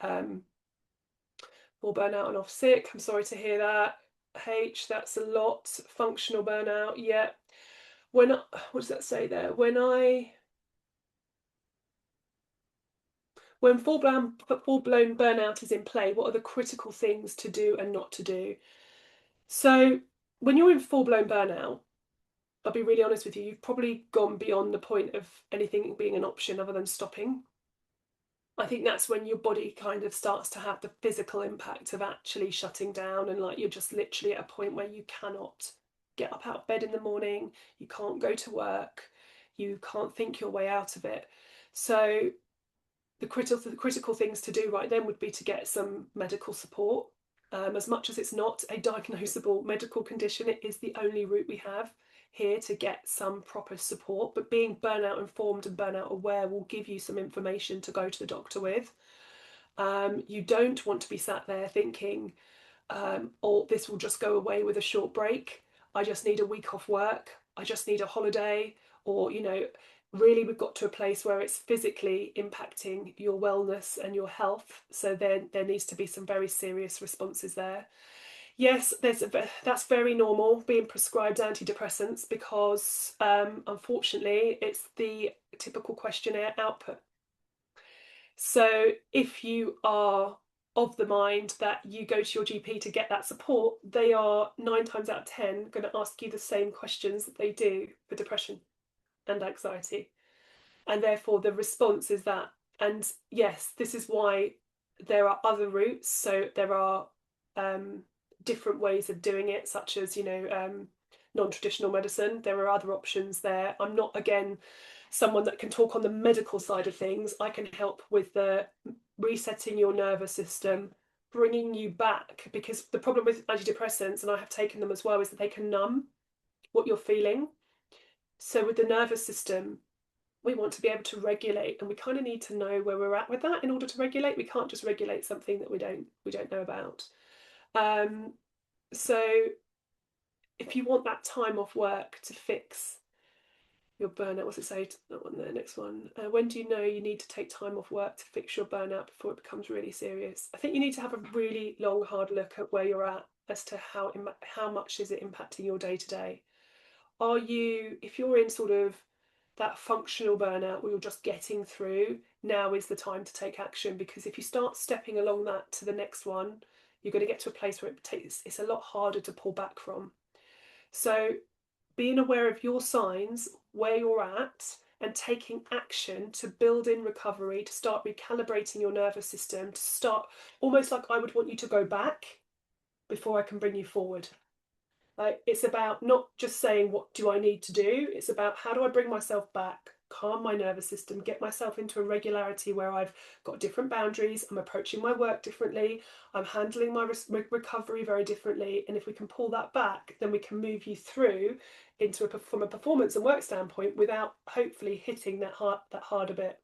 More burnout and off sick. I'm sorry to hear that. H, that's a lot. Functional burnout, yeah. What does that say there? When full-blown burnout is in play, what are the critical things to do and not to do? So when you're in full-blown burnout, I'll be really honest with you, you've probably gone beyond the point of anything being an option other than stopping. I think that's when your body kind of starts to have the physical impact of actually shutting down, and like you're just literally at a point where you cannot get up out of bed in the morning, you can't go to work, you can't think your way out of it. So the critical things to do right then would be to get some medical support. As much as it's not a diagnosable medical condition, it is the only route we have here to get some proper support. But being burnout informed and burnout aware will give you some information to go to the doctor with. You don't want to be sat there thinking, oh, this will just go away with a short break. I just need a week off work. I just need a holiday. Or, really we've got to a place where it's physically impacting your wellness and your health. So then there needs to be some very serious responses there. Yes, that's very normal being prescribed antidepressants because unfortunately it's the typical questionnaire output. So if you are of the mind that you go to your GP to get that support, they are 9 times out of 10 going to ask you the same questions that they do for depression and anxiety. And therefore the response is that. And yes, this is why there are other routes. So there are different ways of doing it, such as, non-traditional medicine. There are other options there. I'm not, again, someone that can talk on the medical side of things. I can help with the resetting your nervous system, bringing you back, because the problem with antidepressants, and I have taken them as well, is that they can numb what you're feeling. So with the nervous system, we want to be able to regulate, and we kind of need to know where we're at with that in order to regulate. We can't just regulate something that we don't know about. So if you want that time off work to fix your burnout, what's it say? That one there, next one. When do you know you need to take time off work to fix your burnout before it becomes really serious? I think you need to have a really long, hard look at where you're at as to how much is it impacting your day to day. If you're in sort of that functional burnout where you're just getting through, now is the time to take action, because if you start stepping along that to the next one, you're going to get to a place where it's a lot harder to pull back from. So being aware of your signs, where you're at, and taking action to build in recovery, to start recalibrating your nervous system, to start almost like I would want you to go back before I can bring you forward. Like, it's about not just saying, what do I need to do? It's about, how do I bring myself back, calm my nervous system, get myself into a regularity where I've got different boundaries, I'm approaching my work differently, I'm handling my recovery very differently. And if we can pull that back, then we can move you through into from a performance and work standpoint without hopefully hitting that harder bit.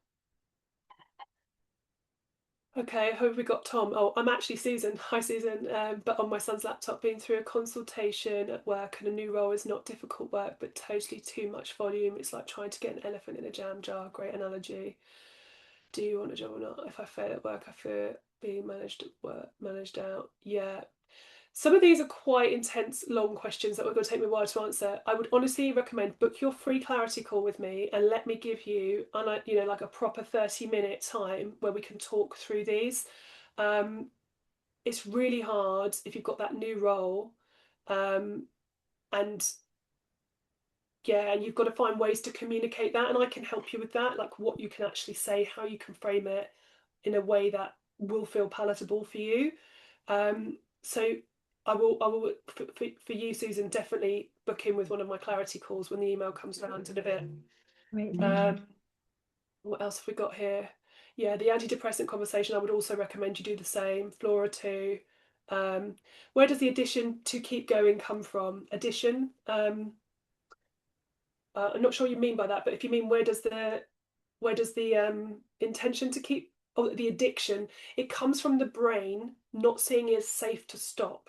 Okay, who have we got? Tom. Oh, I'm actually Susan. Hi, Susan. But on my son's laptop, being through a consultation at work and a new role is not difficult work, but totally too much volume. It's like trying to get an elephant in a jam jar. Great analogy. Do you want a job or not? If I fail at work, I fear being managed out. Yeah, some of these are quite intense, long questions that are going to take me a while to answer. I would honestly recommend book your free clarity call with me and let me give you, like a proper 30-minute time where we can talk through these. It's really hard if you've got that new role, and yeah, and you've got to find ways to communicate that, and I can help you with that, like what you can actually say, how you can frame it in a way that will feel palatable for you. So I will for you, Susan, definitely book in with one of my clarity calls when the email comes around in a bit. Great, thank you. What else have we got here? Yeah, the antidepressant conversation, I would also recommend you do the same. Flora too. Where does the addition to keep going come from? Addition. I'm not sure what you mean by that, but if you mean where does the intention to keep, or the addiction, it comes from the brain not seeing it as safe to stop.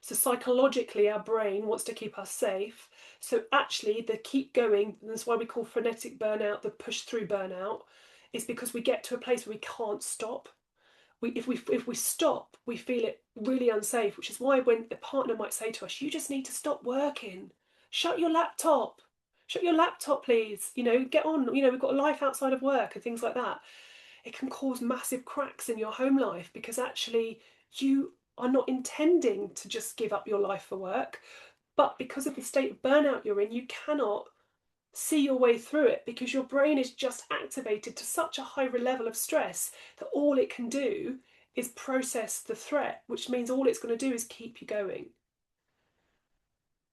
So psychologically, our brain wants to keep us safe. So actually, the keep going, and that's why we call frenetic burnout the push through burnout, is because we get to a place where we can't stop. If we stop, we feel it really unsafe, which is why when a partner might say to us, "You just need to stop working. Shut your laptop. Shut your laptop, please. Get on. We've got a life outside of work," and things like that. It can cause massive cracks in your home life because actually you are not intending to just give up your life for work, but because of the state of burnout you're in, you cannot see your way through it because your brain is just activated to such a high level of stress that all it can do is process the threat, which means all it's going to do is keep you going.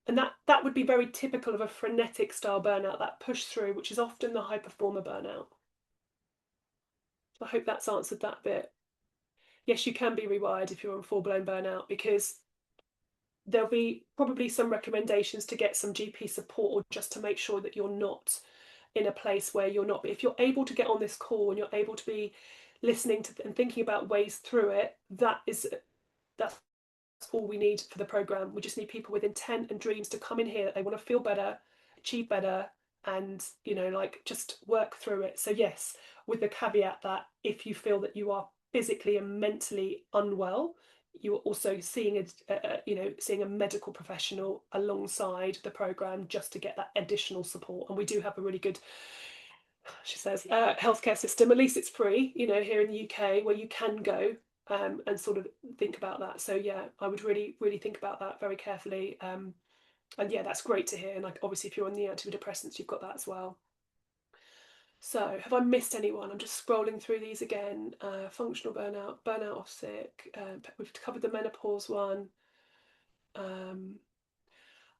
And that would be very typical of a frenetic style burnout, that push through, which is often the high performer burnout. I hope that's answered that bit. Yes, you can be rewired if you're on full blown burnout, because there'll be probably some recommendations to get some GP support, or just to make sure that you're not in a place where you're not. But if you're able to get on this call and you're able to be listening to and thinking about ways through it, that's all we need for the program. We just need people with intent and dreams to come in here. They want to feel better, achieve better, and like just work through it. So yes, with the caveat that if you feel that you are physically and mentally unwell, you are also seeing seeing a medical professional alongside the program just to get that additional support. And we do have a really good, she says, healthcare system. At least it's free, here in the UK, where you can go and sort of think about that. So yeah, I would really, really think about that very carefully. And yeah, that's great to hear. And like, obviously, if you're on the antidepressants, you've got that as well. So have I missed anyone? I'm just scrolling through these again. Functional burnout, burnout off sick. We've covered the menopause one. I'm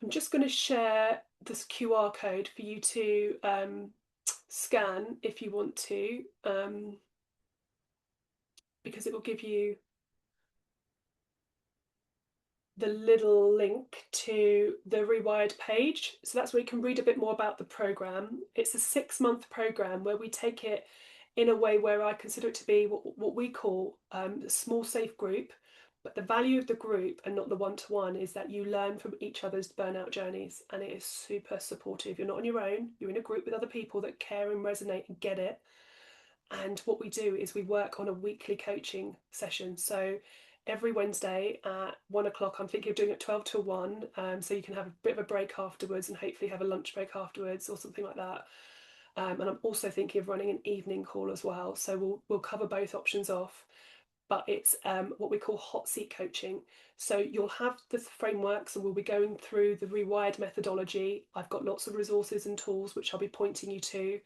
just going to share this QR code for you to scan if you want to, because it will give you the little link to the Rewired page. So that's where you can read a bit more about the program. It's a 6-month program where we take it in a way where I consider it to be what we call a small, safe group. But the value of the group and not the one-to-one is that you learn from each other's burnout journeys, and it is super supportive. You're not on your own. You're in a group with other people that care and resonate and get it. And what we do is we work on a weekly coaching session. So every Wednesday at 1 o'clock, I'm thinking of doing it 12 to 1. So you can have a bit of a break afterwards and hopefully have a lunch break afterwards or something like that. And I'm also thinking of running an evening call as well. So we'll cover both options off. But it's what we call hot seat coaching. So you'll have the frameworks and we'll be going through the Rewired methodology. I've got lots of resources and tools which I'll be pointing you to.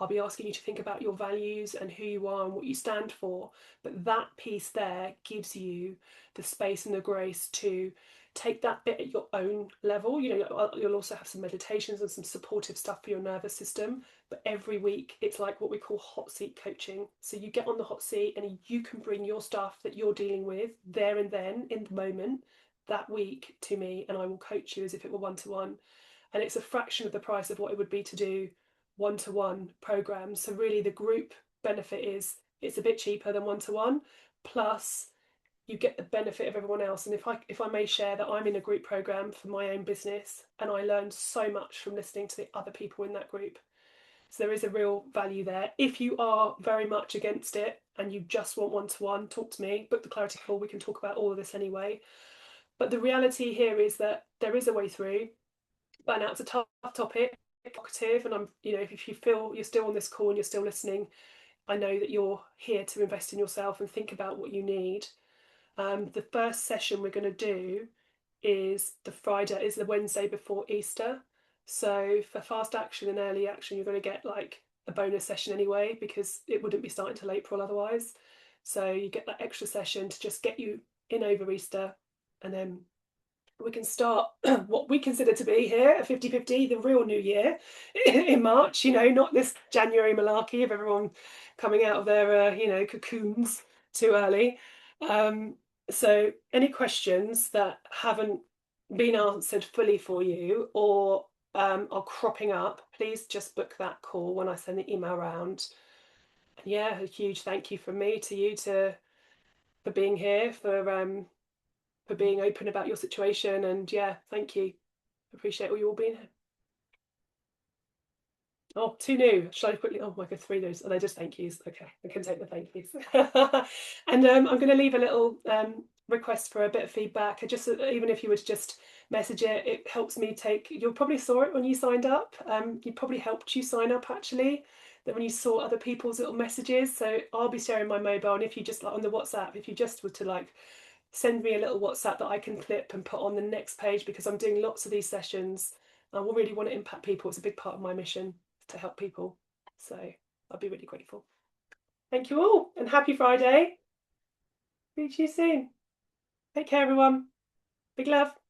I'll be asking you to think about your values and who you are and what you stand for. But that piece there gives you the space and the grace to take that bit at your own level. You'll also have some meditations and some supportive stuff for your nervous system. But every week, it's like what we call hot seat coaching. So you get on the hot seat and you can bring your stuff that you're dealing with there and then in the moment that week to me, and I will coach you as if it were one-to-one. And it's a fraction of the price of what it would be to do one-to-one programs. So really the group benefit is it's a bit cheaper than one-to-one, plus you get the benefit of everyone else. And if I may share that, I'm in a group program for my own business and I learned so much from listening to the other people in that group. So there is a real value there. If you are very much against it and you just want one-to-one, talk to me, book the clarity call. We can talk about all of this anyway. But the reality here is that there is a way through. Burnout's a tough topic, provocative, and if you feel you're still on this call and you're still listening, I know that you're here to invest in yourself and think about what you need. The first session we're going to do is the Wednesday before Easter. So for fast action and early action, you're going to get like a bonus session anyway, because it wouldn't be starting till April otherwise. So you get that extra session to just get you in over Easter, and then we can start what we consider to be here a 50-50, the real new year in March, not this January malarkey of everyone coming out of their, cocoons too early. So any questions that haven't been answered fully for you, or are cropping up, please just book that call when I send the email around. And yeah, a huge thank you from me to you for being here, for being open about your situation. And yeah, thank you. Appreciate all you all being here. Oh, 2 new. Should I quickly? Oh my God, 3 news. Are they just thank yous? Okay, I can take the thank yous. And I'm going to leave a little request for a bit of feedback. Just even if you would just message it, it helps me take. You'll probably saw it when you signed up. You probably helped you sign up actually. That when you saw other people's little messages. So I'll be sharing my mobile, and if you just like on the WhatsApp, if you just were to like send me a little WhatsApp that I can clip and put on the next page, because I'm doing lots of these sessions. I will really want to impact people. It's a big part of my mission to help people. So I'll be really grateful. Thank you all, and happy Friday. See you soon. Take care, everyone. Big love.